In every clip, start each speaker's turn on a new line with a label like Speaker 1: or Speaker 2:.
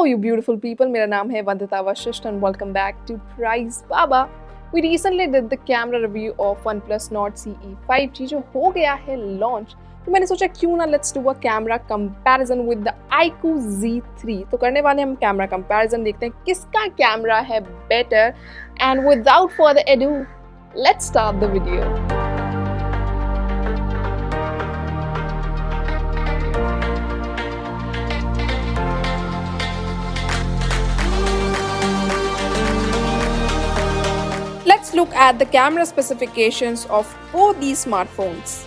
Speaker 1: Hello you beautiful people, मेरा नाम है Vandita Vashishtha and welcome back to Price Baba. We recently did the camera review of OnePlus Nord CE 5G जो हो गया है launch. तो मैंने सोचा क्यों ना let's do a camera comparison with the iQOO Z3. तो करने वाले हम camera comparison, देखते हैं किसका कैमरा है better. And without further ado, let's start the video. Let's look at the camera specifications of both these smartphones.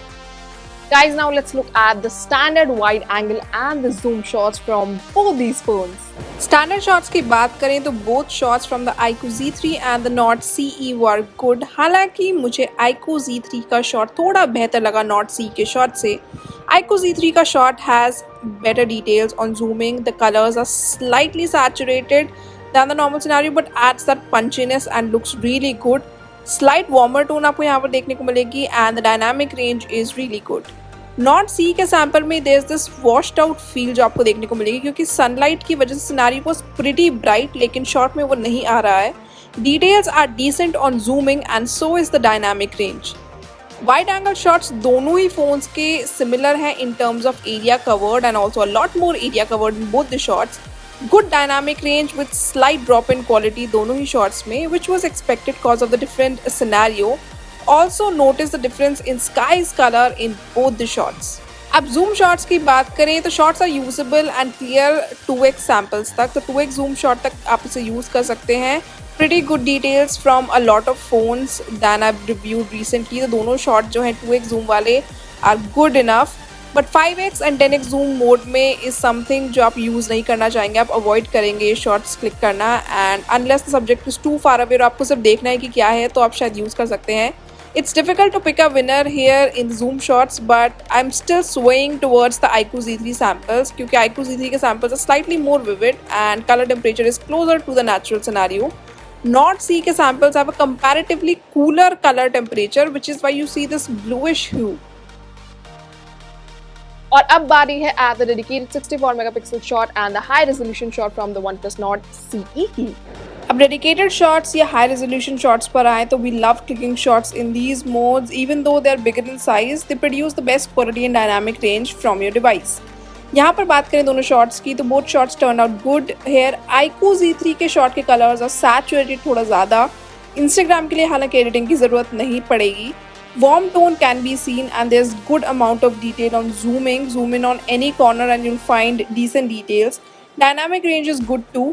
Speaker 1: Guys, now let's look at the standard wide angle and the zoom shots from both these phones. Standard shots की बात करें तो both shots from the iQOO Z3 and the Nord CE were good. हालांकि मुझे iQOO Z3 का shot थोड़ा बेहतर लगा Nord CE के shot से. iQOO Z3 का shot has better details on zooming. The colors are slightly saturated than the normal scenario but adds that punchiness and looks really good. Slight warmer tone आपको यहाँ पर देखने को मिलेगी and the dynamic range is really good. Nord CE के sample में there's this washed out feel जो आपको देखने को मिलेगी क्योंकि sunlight की वजह से scenario was pretty bright लेकिन shot में वो नहीं आ रहा है. Details are decent on zooming and so is the dynamic range. Wide angle shots दोनों ही phones के similar हैं in terms of area covered and also a lot more area covered in both the shots. Good dynamic range with slight drop in quality दोनों ही shots में, which was expected cause of the different scenario. Also notice the difference in sky's color in both the shots. अब zoom shots की बात करें तो shots are usable and clear 2x samples तक, तो 2x zoom shot तक आप इसे use कर सकते हैं. Pretty good details from a lot of phones than I've reviewed recently. तो दोनों shot जो हैं 2x zoom वाले are good enough. But 5x and 10x zoom mode में इज समथिंग जो आप यूज़ नहीं करना चाहेंगे, आप अवॉइड करेंगे ये शॉट्स क्लिक करना. And unless the subject is too far away और आपको सिर्फ देखना है कि क्या है तो आप शायद यूज़ कर सकते हैं. It's difficult to pick a winner here in zoom shots but I am still swaying towards the iQOO Z3 samples क्योंकि iQOO Z3 के samples are slightly more vivid and colour temperature is closer to the natural scenario. Nord CE के samples have a comparatively cooler colour temperature which is why you see this bluish hue. और अब बारी है at the dedicated 64 megapixel shot and the high resolution shot from the OnePlus Nord CE की. अब dedicated shots या high resolution shots पर आए तो we love clicking shots in these modes even though they are bigger in size. They produce the best quality and dynamic range from your device. यहाँ पर बात करें दोनों शॉट्स की तो both shots turned out good. Here iQOO Z3 के shot के colours और saturated थोड़ा ज़्यादा. Instagram के लिए हालांकि एडिटिंग की ज़रूरत नहीं पड़ेगी. Warm tone can be seen and there's good amount of detail on zooming. Zoom in on any corner and you'll find decent details. Dynamic range is good too.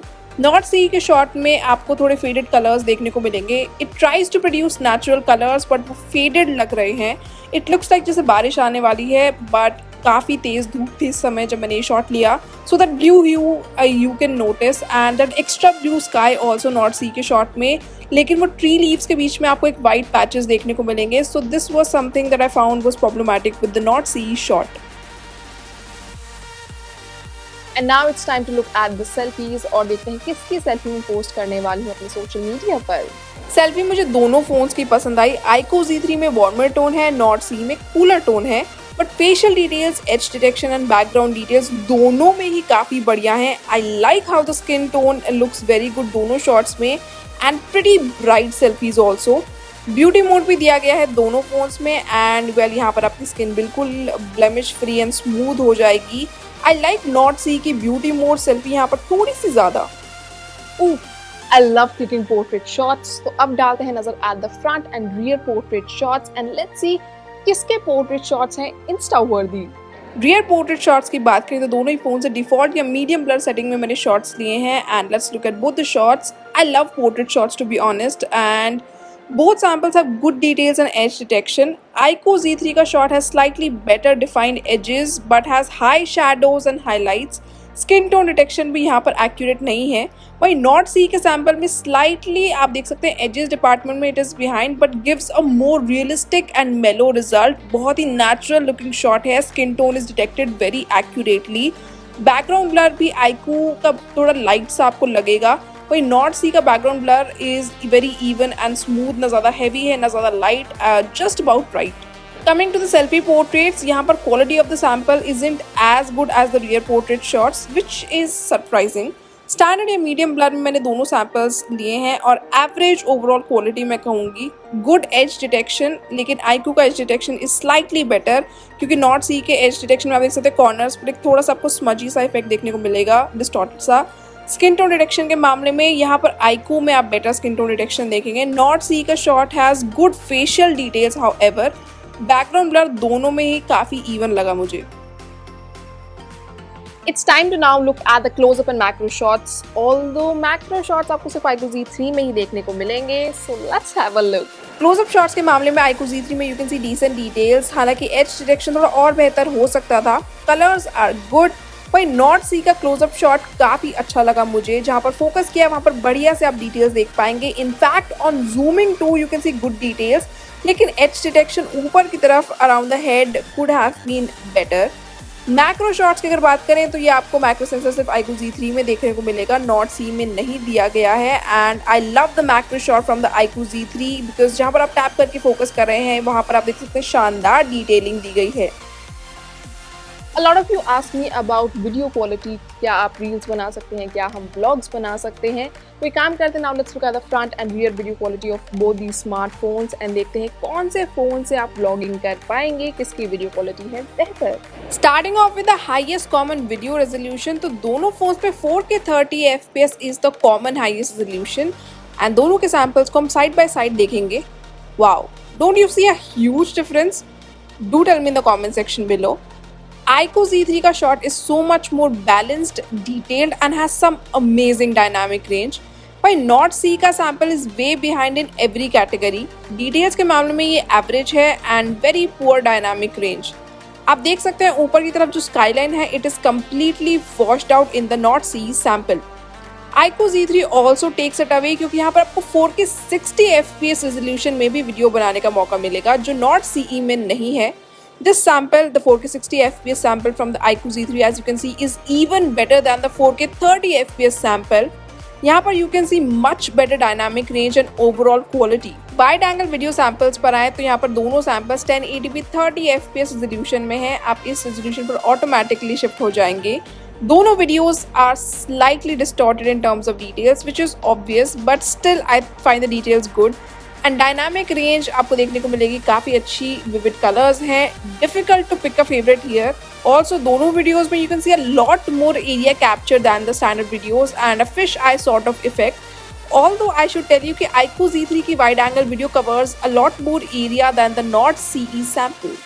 Speaker 1: Nord CE के shot में आपको थोड़े faded colors देखने को मिलेंगे. It tries to produce natural colors but वो faded लग रहे हैं. It looks like जैसे बारिश आने वाली है but काफ़ी तेज़ धूप थी इस समय जब मैंने ये शॉट लिया. So that blue hue you can notice and that extra blue sky also Nord CE के शॉट में, लेकिन वो ट्री लीव्स के बीच में आपको एक वाइट पैचेस देखने को मिलेंगे. So this was something that I found was problematic with the Nord CE shot. And now it's time to look at the selfies और देखते हैं किसकी सेल्फी में पोस्ट करने वाली हूँ अपने सोशल मीडिया पर. सेल्फी मुझे दोनों फोन्स की पसंद आई. iQOO Z3 में वार्मर टोन है, नॉर्ड सी में कूलर टोन है. But facial details, as detection and background details दोनों में ही काफ़ी बढ़िया हैं. I like how the skin tone looks very good दोनों शॉट्स में and pretty bright selfies also. Beauty mode भी दिया गया है दोनों फोन्स में एंड वेल यहाँ पर आपकी स्किन बिल्कुल ब्लेमिश फ्री एंड स्मूथ हो जाएगी. आई लाइक नॉर्ड सी की ब्यूटी मोड सेल्फी यहाँ पर थोड़ी सी ज़्यादा. I love clicking portrait shots. तो अब डालते हैं नजर at the front and rear portrait shots and let's see किसके पोर्ट्रेट शॉट्स हैं insta worthy. Rear portrait shots की बात करें तो दोनों ही फोन से डिफॉल्ट या मीडियम ब्लर सेटिंग में मैंने शॉट्स लिए हैं and let's look at both the shots. I love portrait shots to be honest and both samples have good details and edge detection. iQOO Z3 का shot has slightly better defined edges but has high shadows and highlights. Skin tone detection भी यहाँ पर accurate नहीं है. वही Nord CE के sample में slightly आप देख सकते हैं एजेस डिपार्टमेंट में it is behind but gives a more realistic and मेलो रिजल्ट. बहुत ही नेचुरल लुकिंग शॉट है. Skin tone is detected very accurately. Background blur भी iQOO का थोड़ा लाइट सा आपको लगेगा. वही नॉर्ड सी का background blur is very even and smooth, ना ज़्यादा हैवी है ना ज़्यादा light, just about right. Coming to the selfie portraits, यहाँ पर quality of the sample isn't as good as the rear portrait shots, which is surprising. Standard या medium blur में मैंने दोनों सैंपल्स लिए हैं और एवरेज ओवरऑल क्वालिटी मैं कहूँगी। गुड एज डिटेक्शन, लेकिन आईक्यू का as detection is slightly better, क्योंकि नॉट सी के एज डिटेक्शन में आप देख सकते हैं कॉर्नर्स पर थोड़ा सा आपको स्मजी सा इफेक्ट देखने को मिलेगा, डिस्टॉर्टेड सा। स्किन टोन डिटेक्शन के मामले में यहाँ पर आईक्यू में आप बेटर स्किन टोन डिटेक्शन देखेंगे। नॉट सी का shot has good facial details, however background blur दोनों में ही काफ़ी इवन लगा मुझे। It's time to now look at the close-up and macro shots. Although macro shots आपको सिर्फ iQOO Z3 में ही देखने को मिलेंगे, so let's have a look. Close-up shots के मामले में iQOO Z3 में you can see decent details. हालांकि edge detection थोड़ा और बेहतर हो सकता था. Colors are good. वही नॉट सी का क्लोजअप शॉट काफ़ी अच्छा लगा मुझे, जहाँ पर फोकस किया वहाँ पर बढ़िया से आप डिटेल्स देख पाएंगे। In fact on zooming too you can see good details, लेकिन एज डिटेक्शन ऊपर की तरफ around the head could have been better. Macro shots की अगर बात करें तो ये आपको मैक्रो सेंसर सिर्फ iQOO Z3 में देखने को मिलेगा, नॉट सी में नहीं दिया गया है। And I love the macro shot from the iQOO Z3 because जहाँ पर आप टैप करके फोकस कर रहे हैं वहाँ पर आप देख सकते हैं शानदार डिटेलिंग दी गई है। A lot of you ask me about video quality, क्या आप रील्स बना सकते हैं, क्या हम ब्लॉग्स बना सकते हैं। तो एक काम करते हैं, now let's look at the front end rear video quality of both the smartphones and देखते हैं कौन से फ़ोन से आप ब्लॉगिंग कर पाएंगे, किसकी वीडियो क्वालिटी है बेहतर। Starting off with the highest common video resolution, तो दोनों फोन्स पे 4K 30 FPS is the common highest resolution and दोनों के सैम्पल्स को हम साइड बाय साइड देखेंगे। Wow, don't you see a huge difference? Do tell me in the comment section below. iQOO Z3 का shot is so much more balanced, detailed and has some amazing dynamic range. While Nord C का sample is way behind in every category. Details के मामले में ये average है and very poor dynamic range. आप देख सकते हैं ऊपर की तरफ जो skyline है, it is completely washed out in the Nord C sample. iQOO Z3 also takes it away क्योंकि यहाँ पर आपको 4K 60 FPS resolution में भी वीडियो बनाने का मौका मिलेगा, जो Nord CE में नहीं है। This sample, the 4K 60 FPS sample from the iQOO Z3, as you can see, is even better than the 4K 30 FPS sample. यहाँ पर you can see much better dynamic range and overall quality. Wide angle video samples पर आए तो यहाँ पर दोनों samples 1080p 30 FPS resolution में हैं। आप इस resolution पर automatically shift हो जाएंगे। दोनों videos are slightly distorted in terms of details, which is obvious, but still I find the details good. And dynamic range आपको देखने को मिलेगी काफ़ी अच्छी, विविड कलर्स हैं, difficult to pick a favourite here. Also दोनों वीडियोस में you can see a lot more area capture than the standard videos and a fish eye sort of effect. Although I should tell you कि iQOO Z3 की wide angle video covers a lot more area than the Nord CE sample.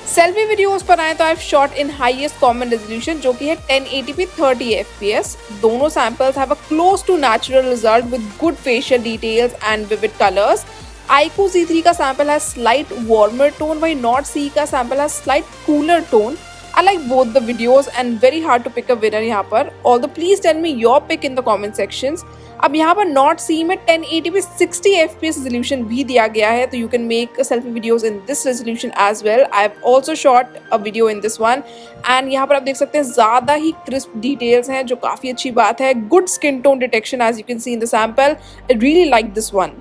Speaker 1: Selfie videos पर आए तो I have shot in highest common resolution, जो कि है 1080p 30 FPS। दोनों samples have a close to natural result with good facial details and vivid colours. iQOO Z3 का sample has slight warmer tone, वही Nord CE का sample has slight cooler tone. I like both the videos and very hard to pick a winner यहाँ पर। Although please tell me your pick in the comment sections। अब यहाँ पर Nord CE में 1080p 60 FPS resolution भी दिया गया है, तो you can make selfie videos in this resolution as well। I have also shot a video in this one and यहाँ पर आप देख सकते हैं ज़्यादा ही crisp details हैं, जो काफ़ी अच्छी बात है। Good skin tone detection as you can see in the sample। I really like this one।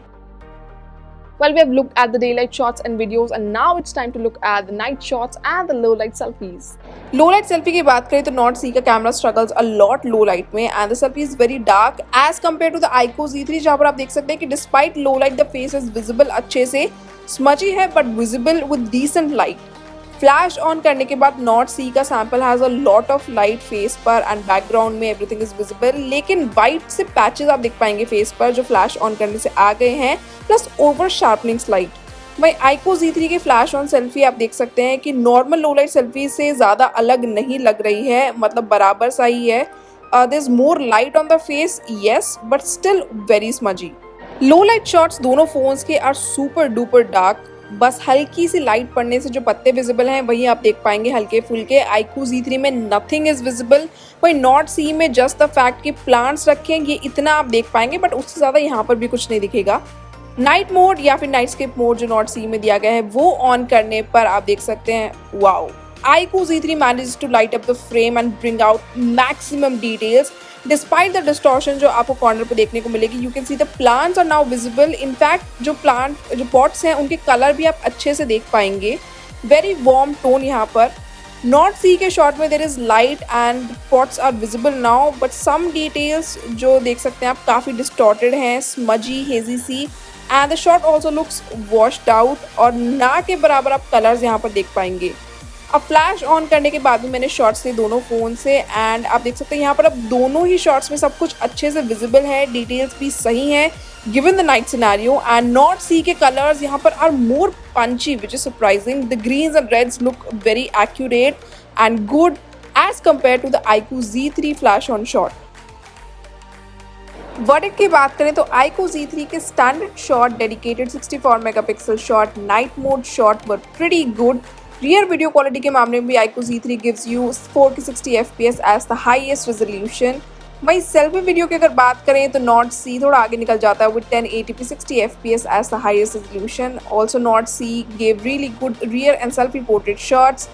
Speaker 1: Well, we have looked at the daylight shots and videos and now it's time to look at the night shots and the low light selfies. Low light selfie की बात करें तो Nord CE का camera struggles a lot low light में and the selfie is very dark as compared to the iQOO Z3, जहाँ पर आप देख सकते हैं कि despite low light the face is visible अच्छे से, smudgy है but visible with decent light। Flash on करने के बाद Nord CE का sample has a lot of light face पर एंड बैकग्राउंड में एवरीथिंग इज विजिबल, लेकिन वाइट से पैचेस आप देख पाएंगे फेस पर जो फ्लैश ऑन करने से आ गए हैं, प्लस ओवर शार्पनिंग स्लाइट। वही iQOO Z3 की फ्लैश ऑन सेल्फी आप देख सकते हैं कि नॉर्मल लो लाइट सेल्फी से ज़्यादा अलग नहीं लग रही है, मतलब बराबर सा ही है। There is more light on the face, yes, but still very smudgy. Low light shots दोनों फोन्स के आर सुपर डुपर डार्क, बस हल्की सी लाइट पड़ने से जो पत्ते विजिबल हैं वही आप देख पाएंगे हल्के फुल्के। iQOO Z3 में नथिंग इज विजिबल। वही Nord CE में जस्ट द फैक्ट कि प्लांट्स रखे हैं ये इतना आप देख पाएंगे, बट उससे ज़्यादा यहाँ पर भी कुछ नहीं दिखेगा। नाइट मोड या फिर नाइट स्केप मोड जो Nord CE में दिया गया है वो ऑन करने पर आप देख सकते हैं, wow, iQOO Z3 manages to light up the frame and bring out maximum details despite the distortion जो आपको कॉर्नर पे देखने को मिलेगी। You can see the plants are now visible। In fact जो पॉट्स हैं उनके कलर भी आप अच्छे से देख पाएंगे। वेरी वार्म टोन यहाँ पर। नॉट सी के शॉट में there is light and spots are visible now, but some details जो देख सकते हैं आप काफ़ी डिस्टॉर्टेड हैं, स्मजी हेजी सी, and the shot also looks washed out, और ना के बराबर आप कलर्स यहाँ पर देख पाएंगे। अब फ्लैश ऑन करने के बाद भी मैंने शॉट्स लिए दोनों फ़ोन से, एंड आप देख सकते हैं यहाँ पर अब दोनों ही शॉट्स में सब कुछ अच्छे से विजिबल है, डिटेल्स भी सही हैं given the night scenario, and Nord C के colors यहाँ पर are more punchy, which is surprising. The greens and reds look very accurate and good as compared to the iQOO Z3 flash on shot. Verdict की बात करें तो iQOO Z3 के standard shot, dedicated 64 megapixel shot, night mode shot were pretty good. Rear video quality के मामले में भी iQOO Z3 gives you 4K 60 FPS as the highest resolution. वही सेल्फी वीडियो की अगर बात करें तो Nord C थोड़ा आगे निकल जाता है with 1080p 60 fps as the highest resolution. Also Nord C gave really good rear and selfie portrait shots.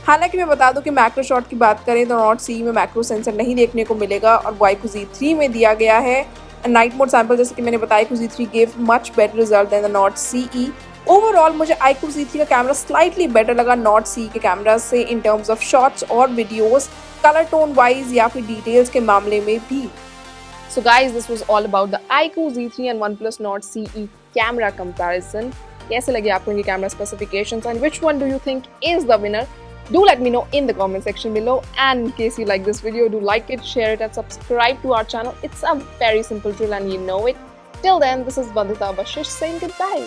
Speaker 1: हालांकि मैं बता दूं कि मैक्रो शॉट की बात करें तो Nord C में मैक्रो सेंसर नहीं देखने को मिलेगा और iQOO Z3 में दिया गया है। नाइट मोड सैंपल जैसे कि मैंने बताया iQOO Z3 gave much better result than the Nord CE. Overall मुझे iQOO Z3 का कैमरा स्लाइटली बेटर लगा Nord C के कैमरा से इन टर्म्स ऑफ शॉट्स और वीडियोस, कलर टोन वाइज या फिर डिटेल्स के मामले में भी। So guys, this was all about the iQOO Z3 and OnePlus Nord CE camera comparison. कैसे लगे आपको इनके camera specifications and which one do you think is the winner? Do let me know in the comment section below, and in case you like this video, do like it, share it and subscribe to our channel. It's a very simple drill and you know it. Till then, this is Bandita Bashish saying goodbye.